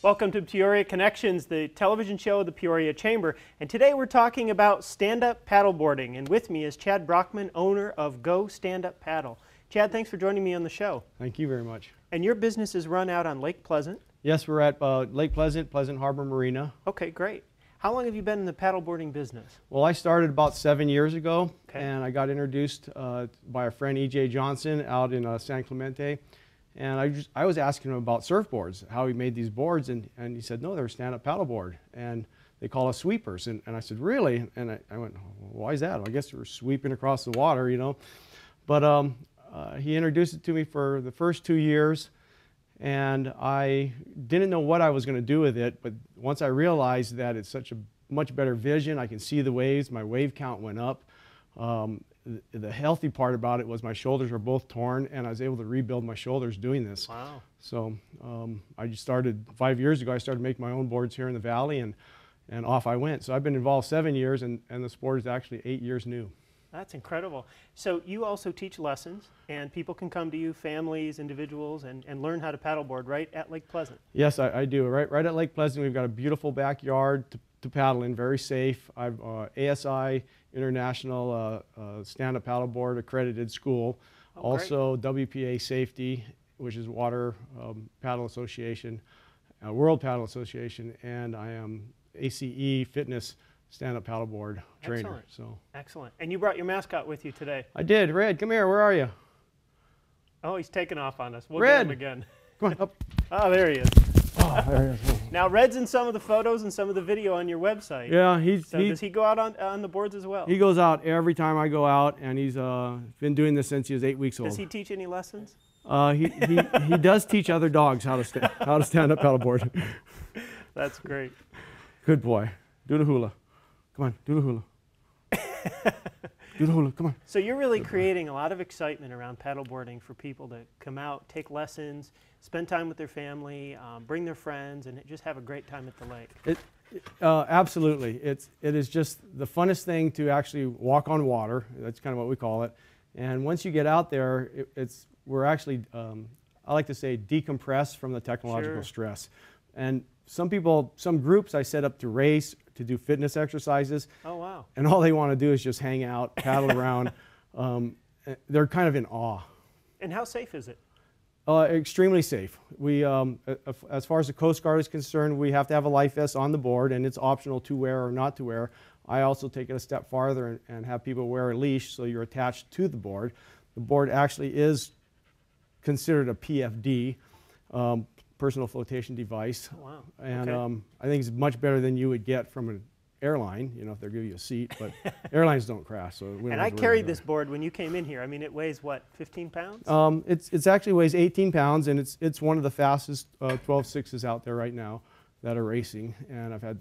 Welcome to Peoria Connections, the television show of the Peoria Chamber. And today we're talking about stand-up paddleboarding. And with me is Chad Brockman, owner of Go Stand Up Paddle. Chad, thanks for joining me on the show. Thank you very much. And your business is run out on Lake Pleasant? Yes, we're at Lake Pleasant Harbor Marina. Okay, great. How long have you been in the paddleboarding business? Well, I started about 7 years ago, okay. And I got introduced by a friend, E.J. Johnson, out in San Clemente. And I was asking him about surfboards, how he made these boards, and he said, no, they're stand-up paddleboard, and they call us sweepers. And I said, really? And I went, why is that? Well, I guess we're sweeping across the water, you know. But he introduced it to me for the first 2 years, and I didn't know what I was going to do with it, but once I realized that it's such a much better vision, I can see the waves, my wave count went up. The healthy part about it was my shoulders were both torn, and I was able to rebuild my shoulders doing this. Wow. So I just started 5 years ago. I started making my own boards here in the valley, and off I went. So I've been involved 7 years, and the sport is actually 8 years new. That's incredible. So you also teach lessons, and people can come to you, families, individuals, and learn how to paddleboard right at Lake Pleasant. Yes, I do. Right at Lake Pleasant, we've got a beautiful backyard to paddle in, very safe. I've ASI International stand-up paddleboard accredited school. Oh, also WPA Safety, which is Water Paddle Association, World Paddle Association, and I am ACE Fitness stand-up paddleboard trainer. So excellent. And you brought your mascot with you today. I did. Red, come here. Where are you? Oh, he's taking off on us. We'll Red, get him again. Come on up. Oh, there he is. Oh, there he is. Now, Red's in some of the photos and some of the video on your website. Yeah, does he go out on the boards as well? He goes out every time I go out, and he's been doing this since he was 8 weeks old. Does he teach any lessons? He does teach other dogs how to stand up paddleboard. That's great. Good boy. Do the hula. Come on, do the hula. Do the hula, come on. So you're really creating a lot of excitement around paddleboarding for people to come out, take lessons, spend time with their family, bring their friends, and just have a great time at the lake. Absolutely. It is just the funnest thing to actually walk on water. That's kind of what we call it. And once you get out there, we're actually, I like to say, decompress from the technological stress. And some groups I set up to race, to do fitness exercises. Oh, wow. And all they want to do is just hang out, paddle around. They're kind of in awe. And how safe is it? Extremely safe. We, as far as the Coast Guard is concerned, we have to have a life vest on the board, and it's optional to wear or not to wear. I also take it a step farther and have people wear a leash so you're attached to the board. The board actually is considered a PFD, personal flotation device. Oh, wow. And okay. I think it's much better than you would get from an airline, you know, if they give you a seat, but airlines don't crash. So we don't. And I carried this board when you came in here. I mean, it weighs what, 15 pounds? It's actually weighs 18 pounds, and it's one of the fastest 12.6s out there right now that are racing. And I've had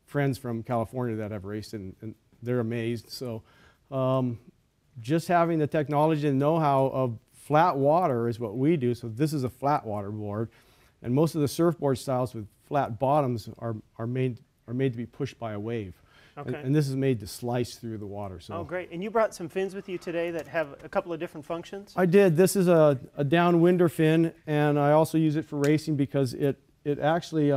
friends from California that have raced, and they're amazed. So just having the technology and know-how of flat water is what we do. So this is a flat water board, and most of the surfboard styles with flat bottoms are made to be pushed by a wave. Okay. And this is made to slice through the water. So. Oh, great. And you brought some fins with you today that have a couple of different functions? I did. This is a downwinder fin, and I also use it for racing because it actually,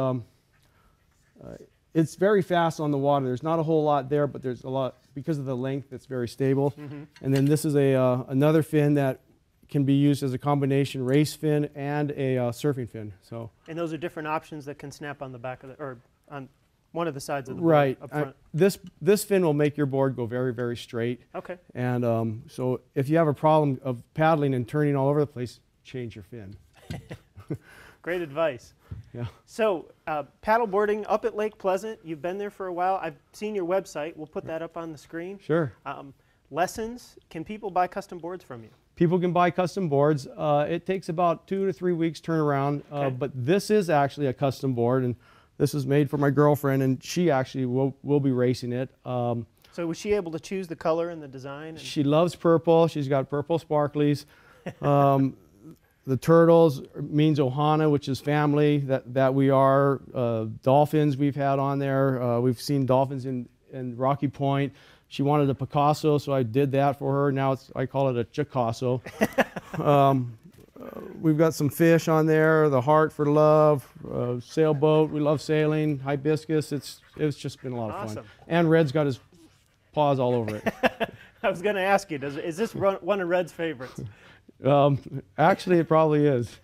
it's very fast on the water. There's not a whole lot there, but there's a lot, because of the length, it's very stable. Mm-hmm. And then this is another fin that can be used as a combination race fin and a surfing fin. So. And those are different options that can snap on the back of or on one of the sides of the board. Right. Up front. This fin will make your board go very, very straight. Okay. And so if you have a problem of paddling and turning all over the place, change your fin. Great advice. Yeah. So paddleboarding up at Lake Pleasant, you've been there for a while. I've seen your website. We'll put that up on the screen. Sure. Lessons, can people buy custom boards from you? People can buy custom boards. It takes about 2 to 3 weeks turnaround, okay. But this is actually a custom board, and this is made for my girlfriend, and she actually will be racing it. So was she able to choose the color and the design? She loves purple. She's got purple sparklies. The turtles means Ohana, which is family, that we are. Dolphins we've had on there. We've seen dolphins in Rocky Point. She wanted a Picasso, so I did that for her. Now I call it a Chicasso. we've got some fish on there, the Heart for Love, sailboat. We love sailing, hibiscus. It's just been a lot of fun. And Red's got his paws all over it. I was going to ask you, is this one of Red's favorites? Actually, it probably is.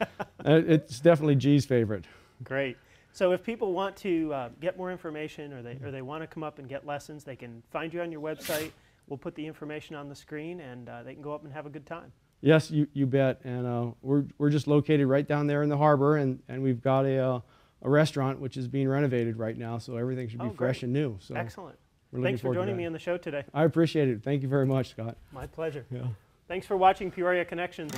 It's definitely G's favorite. Great. So if people want to get more information or they want to come up and get lessons, they can find you on your website. We'll put the information on the screen, and they can go up and have a good time. Yes, you bet. And we're just located right down there in the harbor, and we've got a restaurant which is being renovated right now, so everything should be fresh and new. So excellent. Thanks for joining me on the show today. I appreciate it. Thank you very much, Scott. My pleasure. Yeah. Thanks for watching Peoria Connections.